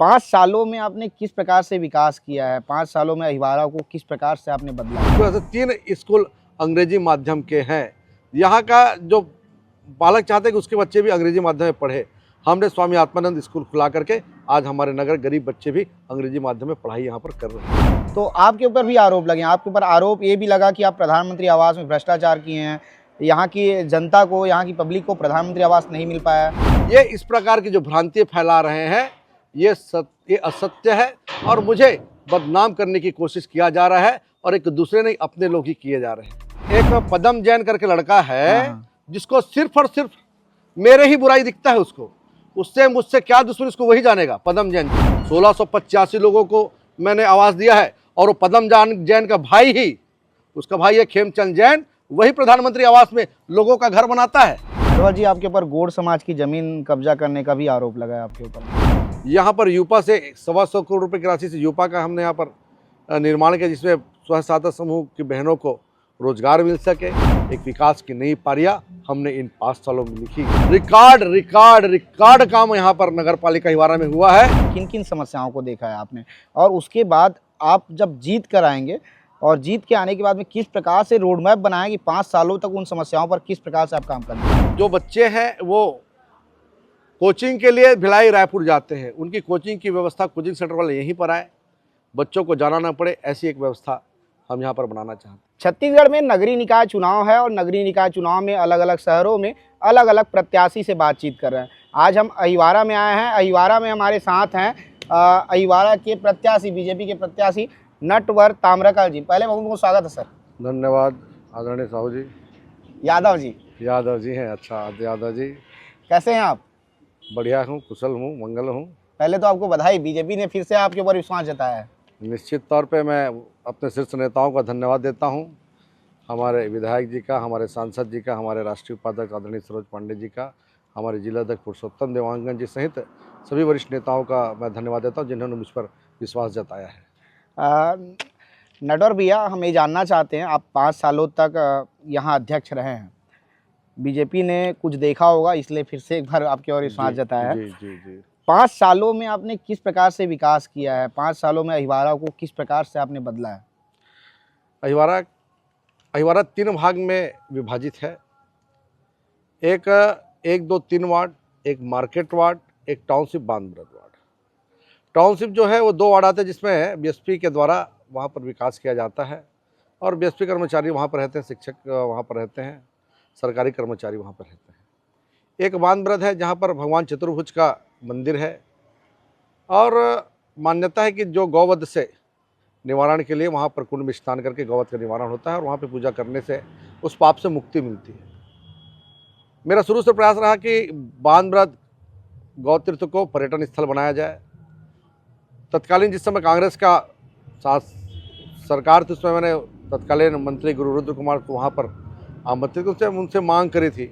5 सालों में आपने किस प्रकार से विकास किया है? 5 सालों में अहिवारा को किस प्रकार से आपने बदला? तो ऐसे 3 स्कूल अंग्रेजी माध्यम के हैं। यहाँ का जो बालक चाहते हैं कि उसके बच्चे भी अंग्रेजी माध्यम में पढ़े, हमने स्वामी आत्मानंद स्कूल खुला करके आज हमारे नगर गरीब बच्चे भी अंग्रेजी माध्यम में पढ़ाई यहाँ पर कर रहे हैं। तो आपके ऊपर भी आरोप लगे, आपके ऊपर आरोप ये भी लगा कि आप प्रधानमंत्री आवास में भ्रष्टाचार किए हैं, यहाँ की जनता को, यहाँ की पब्लिक को प्रधानमंत्री आवास नहीं मिल पाया। ये इस प्रकार की जो भ्रांति फैला रहे हैं ये असत्य है और मुझे बदनाम करने की कोशिश किया जा रहा है और एक दूसरे नहीं अपने लोग ही किए जा रहे हैं। एक पदम जैन करके लड़का है जिसको सिर्फ और सिर्फ मेरे ही बुराई दिखता है, उससे मुझसे क्या दुश्मनी उसको वही जानेगा। पदम जैन 1685 लोगों को मैंने आवास दिया है और वो पदम जैन का भाई ही, उसका भाई है खेमचंद जैन, वही प्रधानमंत्री आवास में लोगों का घर बनाता है। नटवर जी, आपके ऊपर गौड़ समाज की जमीन कब्जा करने का भी आरोप लगा है आपके ऊपर। यहाँ पर यूपा से 125 करोड़ रुपए की राशि से यूपा का हमने यहाँ पर निर्माण किया जिसमें स्वयं सहायता समूह की बहनों को रोजगार मिल सके। एक विकास की नई पारियां हमने इन 5 सालों में लिखी। रिकॉर्ड काम यहाँ पर नगर पालिका अहिवारा में हुआ है। किन किन समस्याओं को देखा है आपने, और उसके बाद आप जब जीत कर आएंगे और जीत के आने के बाद में किस प्रकार से रोड मैप बनाएं कि 5 सालों तक उन समस्याओं पर किस प्रकार से आप काम करेंगे? जो बच्चे हैं वो कोचिंग के लिए भिलाई रायपुर जाते हैं, उनकी कोचिंग की व्यवस्था कोचिंग सेंटर वाले यहीं पर आए, बच्चों को जाना ना पड़े, ऐसी एक व्यवस्था हम यहाँ पर बनाना चाहते हैं। छत्तीसगढ़ में नगरीय निकाय चुनाव है और नगरीय निकाय चुनाव में अलग अलग शहरों में अलग अलग प्रत्याशी से बातचीत कर रहे हैं। आज हम अहिवारा में आए हैं। अहिवारा में हमारे साथ हैं अहिवारा के प्रत्याशी, बीजेपी के प्रत्याशी नटवर ताम्रकल जी। पहले बहुत बहुत स्वागत है सर। धन्यवाद आदरणीय साहू जी। यादव जी हैं। अच्छा यादव जी, कैसे हैं आप? बढ़िया हूँ, कुशल हूँ, मंगल हूँ। पहले तो आपको बधाई, बीजेपी ने फिर से आपके ऊपर विश्वास जताया है। निश्चित तौर पे मैं अपने शीर्ष नेताओं का धन्यवाद देता हूँ, हमारे विधायक जी का, हमारे सांसद जी का, हमारे राष्ट्रीय उपाध्यक्ष आदरणीय सरोज पांडे जी का, हमारे जिलाध्यक्ष पुरुषोत्तम देवांगन जी सहित सभी वरिष्ठ नेताओं का मैं धन्यवाद देता हूँ जिन्होंने मुझ पर विश्वास जताया है। नटवर भैया, हम ये जानना चाहते हैं, आप 5 सालों तक यहाँ अध्यक्ष रहे हैं, बीजेपी ने कुछ देखा होगा इसलिए फिर से एक बार आपके और विश्वास जताया है। जी। 5 सालों में आपने किस प्रकार से विकास किया है? 5 सालों में अहिवारा को किस प्रकार से आपने बदला है? अहिवारा 3 भाग में विभाजित है। एक 2 3 वार्ड, एक मार्केट वार्ड, एक टाउनशिप बांधब्रद वार्ड। टाउनशिप जो है वो 2 वार्ड आते हैं जिसमें बीएसपी के द्वारा वहाँ पर विकास किया जाता है और बीएसपी कर्मचारी वहाँ पर रहते हैं, शिक्षक वहाँ पर रहते हैं, सरकारी कर्मचारी वहाँ पर रहते हैं। एक बांधब्रद है जहाँ पर भगवान चतुर्भुज का मंदिर है और मान्यता है कि जो गौवध से निवारण के लिए वहाँ पर कुंड में स्नान करके गौवध का निवारण होता है और वहाँ पे पूजा करने से उस पाप से मुक्ति मिलती है। मेरा शुरू से प्रयास रहा कि बांधब्रद गौ तीर्थ को पर्यटन स्थल बनाया जाए। तत्कालीन जिस समय कांग्रेस का सरकार थी उस समय मैंने तत्कालीन मंत्री गुरु रुद्र कुमार को वहाँ पर आमंत्रित उनसे मांग करी थी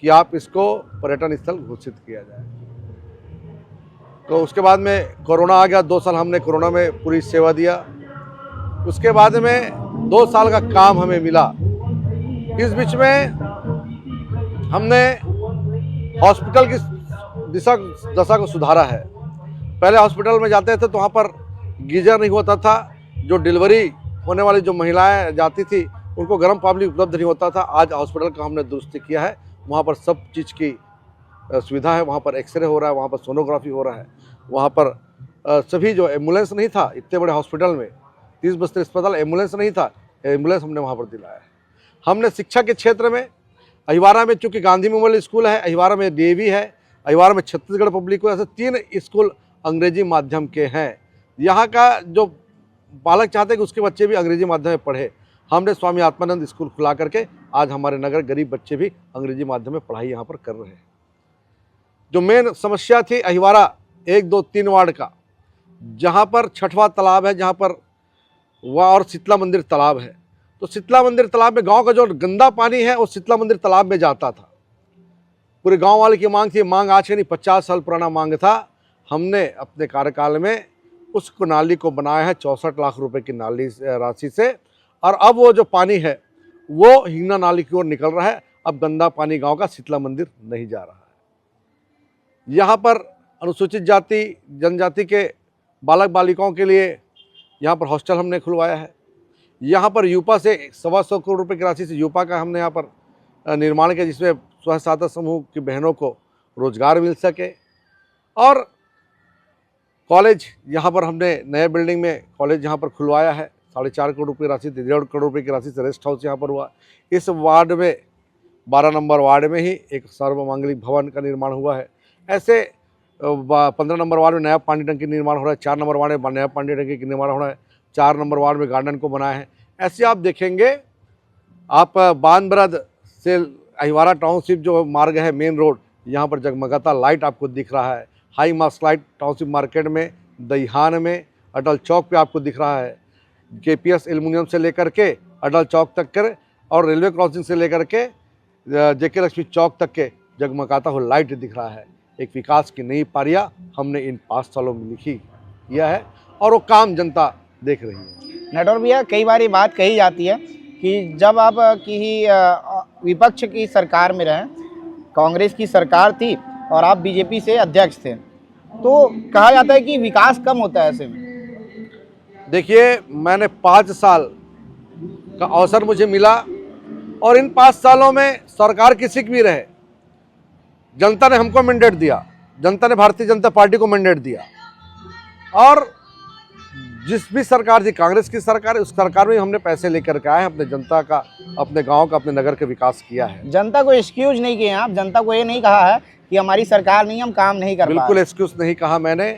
कि आप इसको पर्यटन स्थल घोषित किया जाए। तो उसके बाद में कोरोना आ गया, 2 साल हमने कोरोना में पूरी सेवा दिया। उसके बाद में 2 साल का काम हमें मिला। इस बीच में हमने हॉस्पिटल की दशा को सुधारा है। पहले हॉस्पिटल में जाते थे तो वहाँ पर गीजर नहीं होता था, जो डिलीवरी होने वाली जो महिलाएं जाती थी उनको गर्म पानी उपलब्ध नहीं होता था। आज हॉस्पिटल का हमने दुरुस्ती किया है, वहाँ पर सब चीज़ की सुविधा है, वहाँ पर एक्सरे हो रहा है, वहाँ पर सोनोग्राफी हो रहा है, वहाँ पर सभी जो एम्बुलेंस नहीं था इतने बड़े हॉस्पिटल में, 30 बस्ती अस्पताल एम्बुलेंस नहीं था, एम्बुलेंस हमने वहाँ पर दिलाया है। हमने शिक्षा के क्षेत्र में अहिवारा में चूँकि गांधी मेमोरियल स्कूल है, अहिवारा में डीएवी है, अहिवारा में छत्तीसगढ़ पब्लिक, ऐसे 3 स्कूल अंग्रेजी माध्यम के हैं। यहाँ का जो बालक चाहते हैं कि उसके बच्चे भी अंग्रेजी माध्यम में पढ़े, हमने स्वामी आत्मानंद स्कूल खुला करके आज हमारे नगर गरीब बच्चे भी अंग्रेजी माध्यम में पढ़ाई यहाँ पर कर रहे हैं। जो मेन समस्या थी अहिवारा 1 2 3 वार्ड का, जहाँ पर छठवा तालाब है, जहाँ पर वह और शीतला मंदिर तालाब है, तो शीतला मंदिर तालाब में गांव का जो गंदा पानी है वो शीतला मंदिर तालाब में जाता था। पूरे गांव वाले की मांग थी, मांग आज के नहीं 50 साल पुराना मांग था। हमने अपने कार्यकाल में उस नाली को बनाया है 64 लाख रुपए की नाली राशि से, और अब वो जो पानी है वो हिंगना नाली की ओर निकल रहा है। अब गंदा पानी गांव का शीतला मंदिर नहीं जा रहा है। यहाँ पर अनुसूचित जाति जनजाति के बालक बालिकाओं के लिए यहाँ पर हॉस्टल हमने खुलवाया है। यहाँ पर यूपा से 125 करोड़ रुपए की राशि से यूपा का हमने यहाँ पर निर्माण किया, जिसमें स्वयं सहायता समूह की बहनों को रोजगार मिल सके। और कॉलेज यहाँ पर हमने नए बिल्डिंग में कॉलेज यहाँ पर खुलवाया है, 4.5 करोड़ रुपये राशि, 1.5 करोड़ रुपये की राशि से रेस्ट हाउस यहाँ पर हुआ। इस वार्ड में 12 नंबर वार्ड में ही एक सर्वमांगलिक भवन का निर्माण हुआ है। ऐसे 15 नंबर वार्ड में नया पानी टंकी निर्माण हो रहा है, 4 नंबर वार्ड में नया पानी टंकी का निर्माण हो रहा है, 4 नंबर वार्ड में गार्डन को बनाया है। ऐसे आप देखेंगे, आप बानबरद से अहिवारा टाउनशिप जो मार्ग है मेन रोड, यहाँ पर जगमगाता लाइट आपको दिख रहा है। High mast light township market में, दहिहान में, अटल चौक पे आपको दिख रहा है। केपीएस एल्युमिनियम से लेकर के अटल चौक तक कर और रेलवे क्रॉसिंग से लेकर के जेके लक्ष्मी चौक तक के जगमगाता हुआ लाइट दिख रहा है। एक विकास की नई पारियां हमने इन 5 सालों में लिखी किया है और वो काम जनता देख रही है। नटवर भैया, कई बार ये बात कही जाती है कि जब आप की विपक्ष की सरकार में रहें, कांग्रेस की सरकार थी और आप बीजेपी से अध्यक्ष थे, तो कहा जाता है कि विकास कम होता है ऐसे में। देखिए, मैंने 5 साल का अवसर मुझे मिला और इन 5 सालों में सरकार किसी की भी रहे, जनता ने हमको मैंडेट दिया, जनता ने भारतीय जनता पार्टी को मैंडेट दिया। और जिस भी सरकार थी, कांग्रेस की सरकार, उस सरकार में हमने पैसे लेकर के आए, अपने जनता का, अपने गांव का, अपने नगर का विकास किया है। जनता को एक्सक्यूज नहीं किए आप, जनता को ये नहीं कहा है कि हमारी सरकार नहीं, हम काम नहीं कर पा रहे। बिल्कुल एक्सक्यूज नहीं कहा मैंने,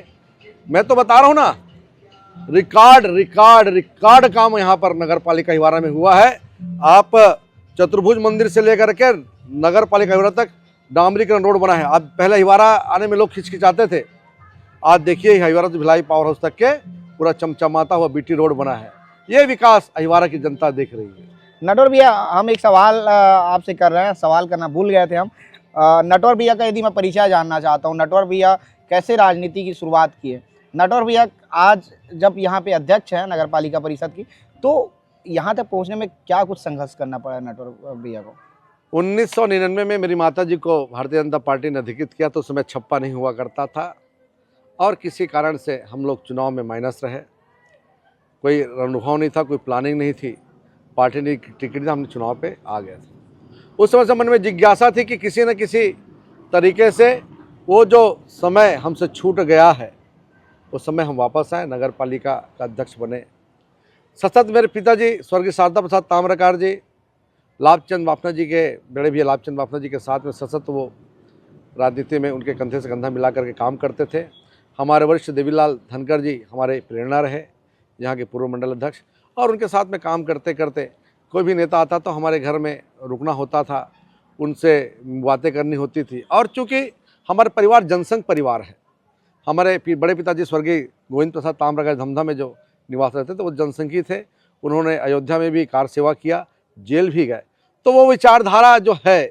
मैं तो बता रहा हूँ ना, रिकॉर्ड रिकॉर्ड रिकॉर्ड काम यहाँ पर नगर पालिका अहिवारा में हुआ है। आप चतुर्भुज मंदिर से लेकर के नगर पालिका अहिवारा तक डामरीकरण रोड बना है। अब पहले अहिवारा आने में लोग खिचखिचाते थे, आज देखिए अहिवारा से भिलाई पावर हाउस तक के पूरा चमचमाता हुआ बीटी रोड बना है। ये विकास अहिवारा की जनता देख रही है। नटवर भैया, हम एक सवाल आपसे कर रहे हैं, सवाल करना भूल गए थे हम। नटवर भैया का यदि मैं परिचय जानना चाहता हूँ, नटवर भैया कैसे राजनीति की शुरुआत की है? नटवर भैया आज जब यहाँ पे अध्यक्ष हैं नगर पालिका परिषद की, तो यहाँ तक पहुँचने में क्या कुछ संघर्ष करना पड़ा नटवर भैया को? 1999 में मेरी माता जी को भारतीय जनता पार्टी ने अधिकृत किया, तो उस समय छप्पा नहीं हुआ करता था और किसी कारण से हम लोग चुनाव में माइनस रहे। कोई अनुभव नहीं था, कोई प्लानिंग नहीं थी, पार्टी ने टिकट दिया, हमने चुनाव पे आ गए थे। उस समय से मन में जिज्ञासा थी कि किसी न किसी तरीके से वो जो समय हमसे छूट गया है, उस समय हम वापस आए, नगर पालिका का अध्यक्ष बने। सतत मेरे पिताजी स्वर्गीय शारदा प्रसाद ताम्रकार जी, लाभचंद बाफना जी के, बड़े भैया लाभचंद बाफना जी के साथ में सतत वो राजनीति में उनके कंधे से कंधा मिला करके काम करते थे। हमारे वरिष्ठ देवीलाल धनखड़ जी हमारे प्रेरणा रहे, यहाँ के पूर्व मंडल अध्यक्ष, और उनके साथ में काम करते करते कोई भी नेता आता तो हमारे घर में रुकना होता था, उनसे बातें करनी होती थी। और चूँकि हमारे परिवार जनसंघ परिवार है, हमारे बड़े पिताजी स्वर्गीय गोविंद प्रसाद ताम्रकार धमधा में जो निवास रहते थे वो जनसंघी थे। उन्होंने अयोध्या में भी कार सेवा किया, जेल भी गए। तो वो विचारधारा जो है,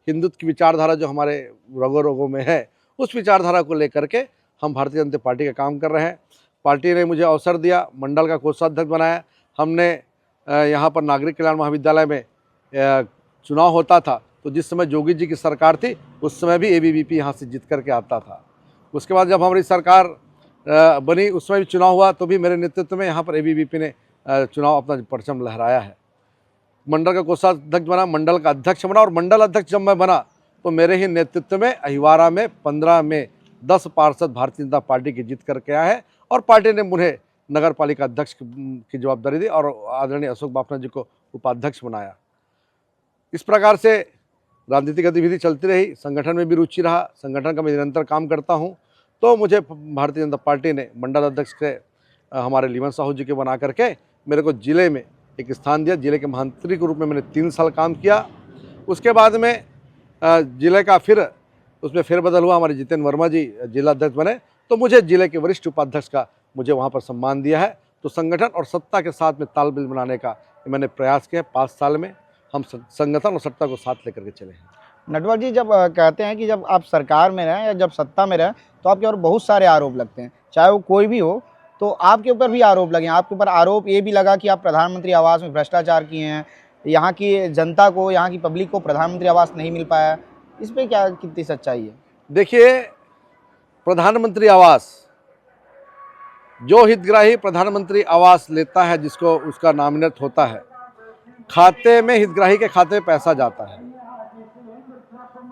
हिंदुत्व की विचारधारा जो हमारे रगों रगों में है, उस विचारधारा को लेकर के हम भारतीय जनता पार्टी का काम कर रहे हैं। पार्टी ने मुझे अवसर दिया, मंडल का कोषाध्यक्ष बनाया। हमने यहाँ पर नागरिक कल्याण महाविद्यालय में चुनाव होता था, तो जिस समय जोगी जी की सरकार थी उस समय भी एबीवीपी यहाँ से जीत करके आता था। उसके बाद जब हमारी सरकार बनी, उस समय भी चुनाव हुआ, तो भी मेरे नेतृत्व में यहाँ पर एबीवीपी ने चुनाव अपना परचम लहराया है। मंडल का कोषाध्यक्ष बना, मंडल का अध्यक्ष बना, और मंडल अध्यक्ष जब मैं बना तो मेरे ही नेतृत्व में अहिवारा में 15 में 10 पार्षद भारतीय जनता पार्टी की जीत करके आए हैं और पार्टी ने मुझे नगर पालिका अध्यक्ष की जवाबदारी दी और आदरणीय अशोक बाफना जी को उपाध्यक्ष बनाया। इस प्रकार से राजनीतिक गतिविधि चलती रही, संगठन में भी रुचि रहा, संगठन का मैं निरंतर काम करता हूँ। तो मुझे भारतीय जनता पार्टी ने मंडल अध्यक्ष के हमारे लीमन साहू जी के बना करके मेरे को जिले में एक स्थान दिया। जिले के महामंत्री के रूप में मैंने 3 साल काम किया। उसके बाद में जिले का फिर उसमें फेरबदल हुआ, हमारे जितेंद्र वर्मा जी जिला अध्यक्ष बने, तो मुझे जिले के वरिष्ठ उपाध्यक्ष का मुझे वहाँ पर सम्मान दिया है। तो संगठन और सत्ता के साथ में तालमेल बनाने का मैंने प्रयास किया। 5 साल में हम संगठन और सत्ता को साथ लेकर के चले हैं। नटवर जी, जब कहते हैं कि जब आप सरकार में रहें या जब सत्ता में रहें तो आपके ऊपर बहुत सारे आरोप लगते हैं, चाहे वो कोई भी हो, तो आपके ऊपर भी आरोप लगे। आपके ऊपर आरोप ये भी लगा कि आप प्रधानमंत्री आवास में भ्रष्टाचार किए हैं, यहाँ की जनता को, यहाँ की पब्लिक को प्रधानमंत्री आवास नहीं मिल पाया। इस पर क्या कितनी सच्चाई है? देखिए, प्रधानमंत्री आवास, जो हितग्राही प्रधानमंत्री आवास लेता है, जिसको उसका नामिनेट होता है, खाते में, हितग्राही के खाते में पैसा जाता है,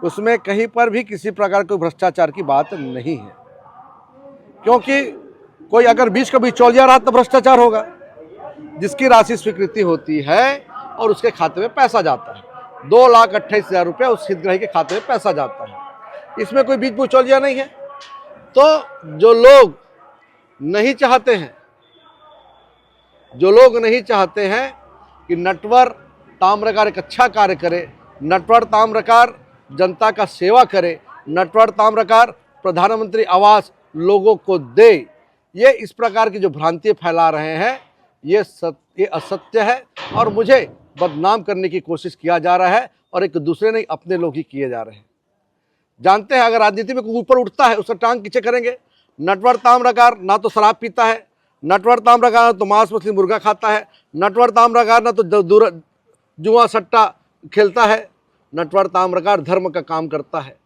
उसमें कहीं पर भी किसी प्रकार के भ्रष्टाचार की बात नहीं है। क्योंकि कोई अगर बीच का बिचौलिया रहा तो भ्रष्टाचार होगा। जिसकी राशि स्वीकृति होती है और उसके खाते में पैसा जाता है, 2,28,000 रुपये उस हितग्राही के खाते में पैसा जाता है, इसमें कोई बीच बिचौलिया नहीं है। तो जो लोग नहीं चाहते हैं कि नटवर ताम्रकार एक अच्छा कार्य करे, नटवर ताम्रकार जनता का सेवा करे, नटवर ताम्रकार प्रधानमंत्री आवास लोगों को दे, ये इस प्रकार की जो भ्रांति फैला रहे हैं, ये असत्य है और मुझे बदनाम करने की कोशिश किया जा रहा है और एक दूसरे नहीं अपने लोग ही किए जा रहे हैं। जानते हैं अगर राजनीति में कोई ऊपर उठता है उसका टांग पीछे करेंगे। नटवर ताम्रकार ना तो शराब पीता है, नटवर ताम्रकार ना तो मांस मछली मुर्गा खाता है, नटवर ताम्रकार ना तो जुआ सट्टा खेलता है, नटवर ताम्रकार धर्म का काम करता है,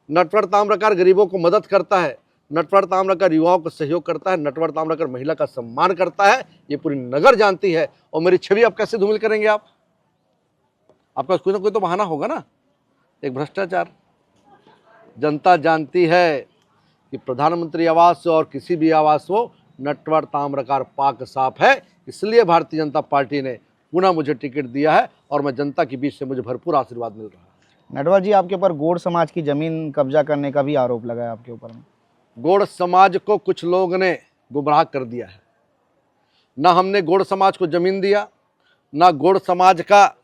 नटवर ताम्रकार गरीबों को मदद करता है, नटवर ताम्रकार युवाओं को सहयोग करता है, नटवर ताम्रकार महिला का सम्मान करता है। ये पूरी नगर जानती है। और मेरी छवि आप कैसे धूमिल करेंगे? आपका कोई ना कोई तो बहाना होगा ना। एक भ्रष्टाचार, जनता जानती है कि प्रधानमंत्री आवास हो और किसी भी आवास हो, नटवर ताम्रकार पाक साफ है। इसलिए भारतीय जनता पार्टी ने पुनः मुझे टिकट दिया है और मैं जनता के बीच से मुझे भरपूर आशीर्वाद मिल रहा है। नटवर जी, आपके ऊपर गौड़ समाज की जमीन कब्जा करने का भी आरोप लगा है आपके ऊपर में। गौड़ समाज को कुछ लोग ने गुमराह कर दिया है। ना हमने गौड़ समाज को जमीन दिया, ना गौड़ समाज का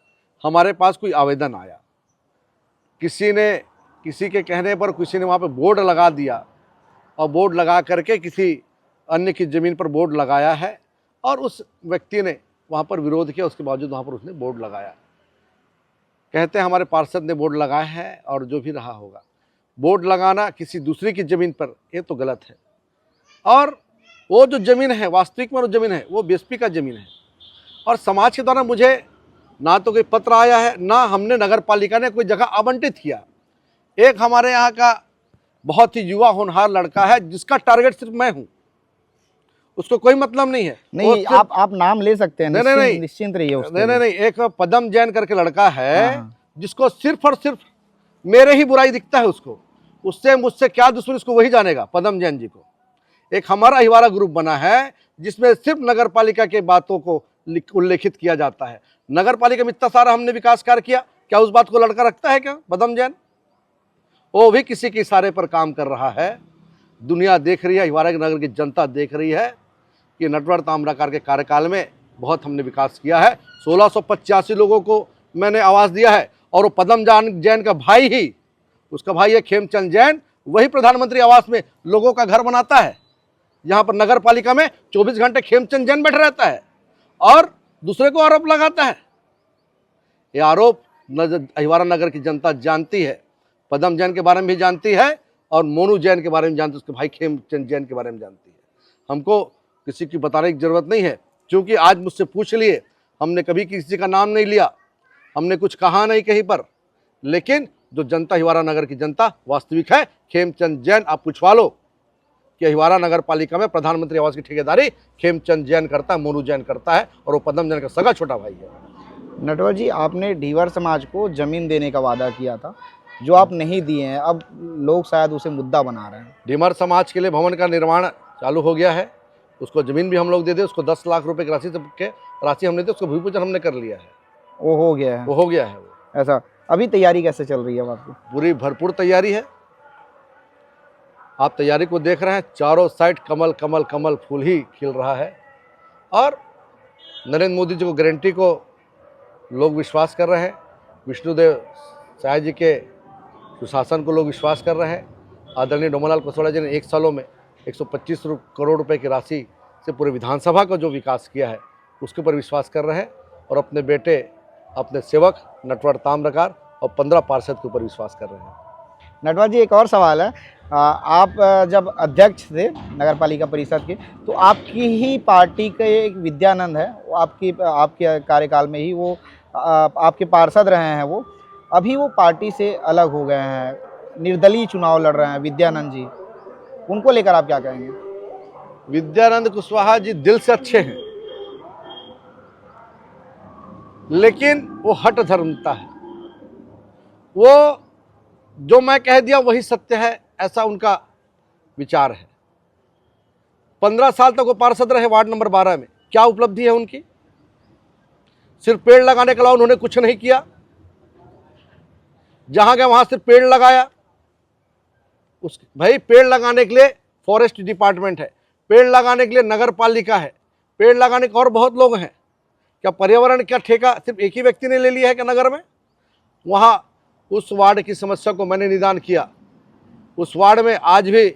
हमारे पास कोई आवेदन आया। किसी के कहने पर किसी ने वहाँ पे बोर्ड लगा दिया और बोर्ड लगा करके किसी अन्य की ज़मीन पर बोर्ड लगाया है और उस व्यक्ति ने वहाँ पर विरोध किया, उसके बावजूद वहाँ पर उसने बोर्ड लगाया। कहते हैं हमारे पार्षद ने बोर्ड लगाया है और जो भी रहा होगा। बोर्ड लगाना किसी दूसरे की ज़मीन पर, ये तो गलत है। और वो जो ज़मीन है, वास्तविक में वो ज़मीन है, वो बीएसपी का ज़मीन है। और समाज के द्वारा मुझे ना तो कोई पत्र आया है, ना हमने नगर पालिका ने कोई जगह आवंटित किया। एक हमारे यहाँ का बहुत ही युवा होनहार लड़का है जिसका टारगेट सिर्फ मैं हूँ, उसको कोई मतलब नहीं है। नहीं, आप नाम ले सकते हैं। नहीं, निश्चिंत रहिए। नहीं, एक पदम जैन करके लड़का है जिसको सिर्फ और सिर्फ मेरे ही बुराई दिखता है। उससे मुझसे क्या दुश्मनी उसको वही जानेगा, पदम जैन जी को। एक हमारा अहिवारा ग्रुप बना है जिसमें सिर्फ नगर पालिका के बातों को उल्लेखित किया जाता है। नगर पालिका में इतना सारा हमने विकास कार्य किया, क्या उस बात को लड़का रखता है क्या पदम जैन? वो भी किसी के इशारे पर काम कर रहा है। दुनिया देख रही है, अहिवारा नगर की जनता देख रही है कि नटवर ताम्रकार के कार्यकाल में बहुत हमने विकास किया है। 1685 लोगों को मैंने आवास दिया है और वो पदम जैन का भाई ही, उसका भाई है खेमचंद जैन, वही प्रधानमंत्री आवास में लोगों का घर बनाता है। यहाँ पर नगर पालिका में 24 घंटे खेमचंद जैन बैठा रहता है और दूसरे को आरोप लगाता है। ये आरोप अहिवारा नगर की जनता जानती है, पदम जैन के बारे में भी जानती है और मोनू जैन के बारे में जानती है, उसके भाई खेमचंद जैन के बारे में जानती है। हमको किसी की बताने की जरूरत नहीं है, क्योंकि आज मुझसे पूछ लिए, हमने कभी किसी का नाम नहीं लिया, हमने कुछ कहा नहीं कहीं पर। लेकिन जो जनता अहिवारा नगर की जनता वास्तविक है, खेमचंद जैन आप पूछवा लो कि अहिवारा नगर पालिका में प्रधानमंत्री आवास की ठेकेदारी खेमचंद जैन करता है, मोनू जैन करता है और वो पदम जैन का सगा छोटा भाई है। नटवर जी, आपने ढीवर समाज को जमीन देने का वादा किया था, जो आप नहीं दिए हैं। अब लोग शायद उसे मुद्दा बना रहे हैं। ढीवर समाज के लिए भवन का निर्माण चालू हो गया है, उसको ज़मीन भी हम लोग दे दे। उसको 10 लाख रुपए की राशि हमने दी, उसको भूमि पूजन हमने कर लिया है। वो हो गया है? वो हो गया है। वो ऐसा अभी तैयारी कैसे चल रही है आपकी? पूरी भरपूर तैयारी है। आप तैयारी को देख रहे हैं, चारों साइड कमल कमल कमल फूल ही खिल रहा है और नरेंद्र मोदी जी को गारंटी को लोग विश्वास कर रहे हैं। विष्णुदेव साय जी के सुशासन को लोग विश्वास कर रहे हैं। आदरणीय डोमनलाल कुशवाहा जी ने 1 सालों में 125 करोड़ रुपए की राशि से पूरे विधानसभा का जो विकास किया है उसके ऊपर विश्वास कर रहे हैं और अपने बेटे, अपने सेवक नटवर ताम्रकार और 15 पार्षद के ऊपर विश्वास कर रहे हैं। नटवर जी, एक और सवाल है। आप जब अध्यक्ष थे नगर पालिका परिषद के, तो आपकी ही पार्टी के एक विद्यानंद है, वो आपके कार्यकाल में ही वो आपके पार्षद रहे हैं। वो अभी वो पार्टी से अलग हो गए हैं, निर्दलीय चुनाव लड़ रहे हैं विद्यानंद जी। उनको लेकर आप क्या कहेंगे? विद्यानंद कुशवाहा जी दिल से अच्छे हैं, लेकिन वो हठ धर्मता है। वो जो मैं कह दिया वही सत्य है, ऐसा उनका विचार है। 15 साल तक वो पार्षद रहे वार्ड नंबर 12 में। क्या उपलब्धि है उनकी? सिर्फ पेड़ लगाने के अलावा उन्होंने कुछ नहीं किया। जहां गए वहां सिर्फ पेड़ लगाया। भाई पेड़ लगाने के लिए फॉरेस्ट डिपार्टमेंट है, पेड़ लगाने के लिए नगर पालिका है, पेड़ लगाने के और बहुत लोग हैं। क्या पर्यावरण का ठेका सिर्फ एक ही व्यक्ति ने ले लिया है कि नगर में? वहां उस वार्ड की समस्या को मैंने निदान किया। उस वार्ड में आज भी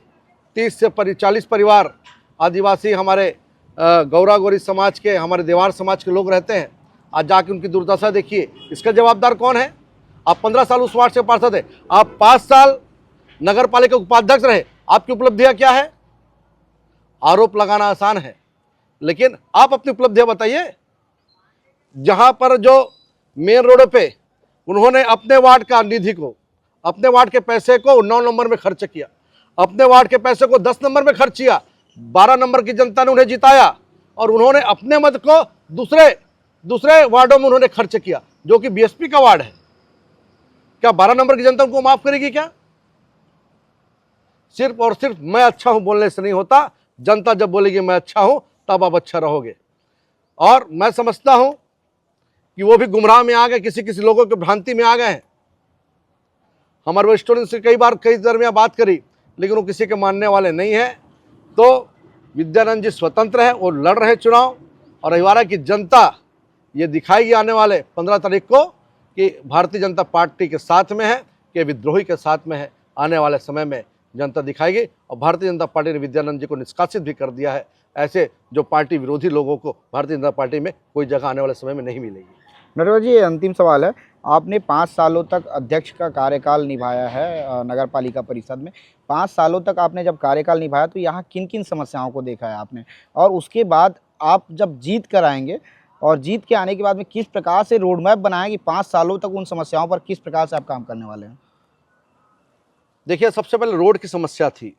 30 से 40 परिवार आदिवासी, हमारे गौरा गौरी समाज के, हमारे देवार समाज के लोग रहते हैं। आज जाके उनकी दुर्दशा देखिए। इसका जवाबदार कौन है? आप 15 साल उस वार्ड से पार्षद है, आप 5 साल नगर पालिका उपाध्यक्ष रहे। आपकी उपलब्धियां क्या है? आरोप लगाना आसान है, लेकिन आप अपनी उपलब्धियां बताइए। जहां पर जो मेन रोड पे उन्होंने अपने वार्ड का निधि को, अपने वार्ड के पैसे को 9 नंबर में खर्च किया, अपने वार्ड के पैसे को 10 नंबर में खर्च किया। 12 नंबर की जनता ने उन्हें जिताया और उन्होंने अपने मत को दूसरे वार्डों में उन्होंने खर्च किया, जो कि बीएसपी का वार्ड है। क्या 12 नंबर की जनता उनको माफ करेगी क्या? सिर्फ और सिर्फ मैं अच्छा हूं बोलने से नहीं होता। जनता जब बोलेगी मैं अच्छा हूं, तब आप अच्छा रहोगे। और मैं समझता हूं कि वो भी गुमराह में आ गए, किसी लोगों के भ्रांति में आ गए हैं। हमारे वरिष्ठों ने से कई दरमियान बात करी, लेकिन वो किसी के मानने वाले नहीं है। तो विद्यानंद जी स्वतंत्र है, वो लड़ रहे चुनाव, और अहिवारा की जनता ये दिखाएगी आने वाले 15 तारीख को कि भारतीय जनता पार्टी के साथ में है कि विद्रोही के साथ में है। आने वाले समय में जनता दिखाएगी। और भारतीय जनता पार्टी ने विद्यानंद जी को निष्कासित भी कर दिया है। ऐसे जो पार्टी विरोधी लोगों को भारतीय जनता पार्टी में कोई जगह आने वाले समय में नहीं मिलेगी। नटवर जी, अंतिम सवाल है, आपने 5 सालों तक अध्यक्ष का कार्यकाल निभाया है नगर पालिका परिषद में। 5 सालों तक आपने जब कार्यकाल निभाया तो यहाँ किन किन समस्याओं को देखा है आपने, और उसके बाद आप जब जीत कर आएंगे और जीत के आने के बाद में किस प्रकार से रोड मैप बनाएं कि 5 सालों तक उन समस्याओं पर किस प्रकार से आप काम करने वाले हैं? देखिए, सबसे पहले रोड की समस्या थी।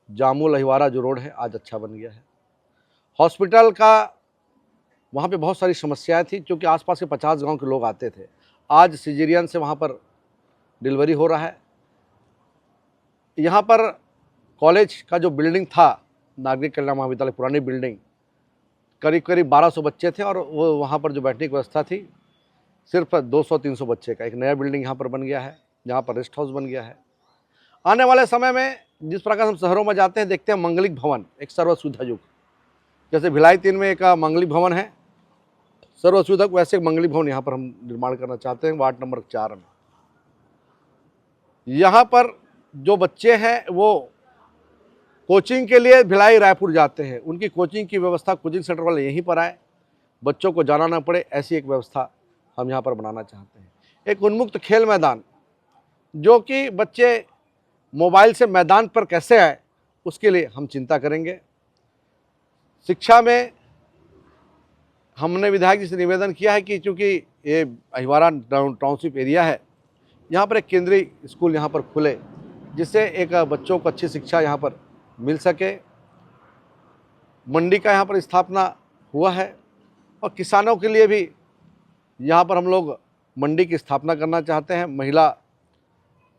जामुल अहिवारा जो रोड है आज अच्छा बन गया है। हॉस्पिटल का वहाँ पे बहुत सारी समस्याएं थी, क्योंकि आसपास के 50 गांव के लोग आते थे। आज सिजेरियन से वहाँ पर डिलीवरी हो रहा है। यहाँ पर कॉलेज का जो बिल्डिंग था, नागरिक कल्याण महाविद्यालय पुरानी बिल्डिंग, करीब 1200 बच्चे थे, और वो वहाँ पर जो बैठने की व्यवस्था थी सिर्फ 200-300 बच्चे का। एक नया बिल्डिंग यहाँ पर बन गया है, जहाँ पर रेस्ट हाउस बन गया है। आने वाले समय में जिस प्रकार हम शहरों में जाते हैं, देखते हैं मंगलिक भवन, एक सर्व सुविधा युक्त, जैसे भिलाई 3 में एक मंगलिक भवन है सर्व सुविधा, वैसे एक मंगलिक भवन यहाँ पर हम निर्माण करना चाहते हैं वार्ड नंबर 4 में। यहाँ पर जो बच्चे हैं वो कोचिंग के लिए भिलाई रायपुर जाते हैं, उनकी कोचिंग की व्यवस्था कोचिंग सेंटर वाले यहीं पर आए, बच्चों को जाना ना पड़े, ऐसी एक व्यवस्था हम यहाँ पर बनाना चाहते हैं। एक उन्मुक्त खेल मैदान, जो कि बच्चे मोबाइल से मैदान पर कैसे आए, उसके लिए हम चिंता करेंगे। शिक्षा में हमने विधायक जी से निवेदन किया है कि चूँकि ये अहिवारा टाउनशिप एरिया है, यहाँ पर एक केंद्रीय स्कूल यहाँ पर खुले, जिससे एक बच्चों को अच्छी शिक्षा यहाँ पर मिल सके। मंडी का यहाँ पर स्थापना हुआ है, और किसानों के लिए भी यहाँ पर हम लोग मंडी की स्थापना करना चाहते हैं। महिला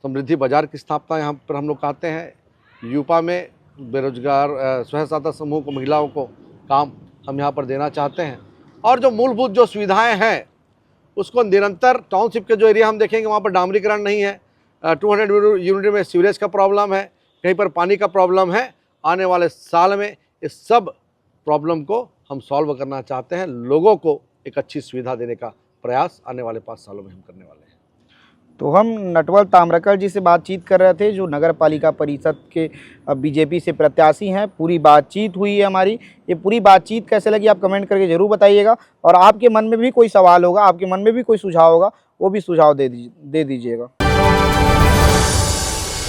समृद्धि बाजार की स्थापना यहाँ पर हम लोग चाहते हैं। यूपा में बेरोजगार स्वयं सहायता समूह को, महिलाओं को काम हम यहाँ पर देना चाहते हैं। और जो मूलभूत जो सुविधाएं हैं उसको निरंतर, टाउनशिप के जो एरिया हम देखेंगे वहाँ पर डामरीकरण नहीं है, 200 यूनिट में सीवरेज का प्रॉब्लम है, कहीं पर पानी का प्रॉब्लम है। आने वाले साल में इस सब प्रॉब्लम को हम सॉल्व करना चाहते हैं। लोगों को एक अच्छी सुविधा देने का प्रयास आने वाले 5 सालों में हम करने वाले हैं। तो हम नटवर ताम्रकर जी से बातचीत कर रहे थे, जो नगर पालिका परिषद के बीजेपी से प्रत्याशी हैं। पूरी बातचीत हुई है हमारी। ये पूरी बातचीत कैसे लगी आप कमेंट करके ज़रूर बताइएगा, और आपके मन में भी कोई सवाल होगा, आपके मन में भी कोई सुझाव होगा, वो भी सुझाव दे दीजिएगा।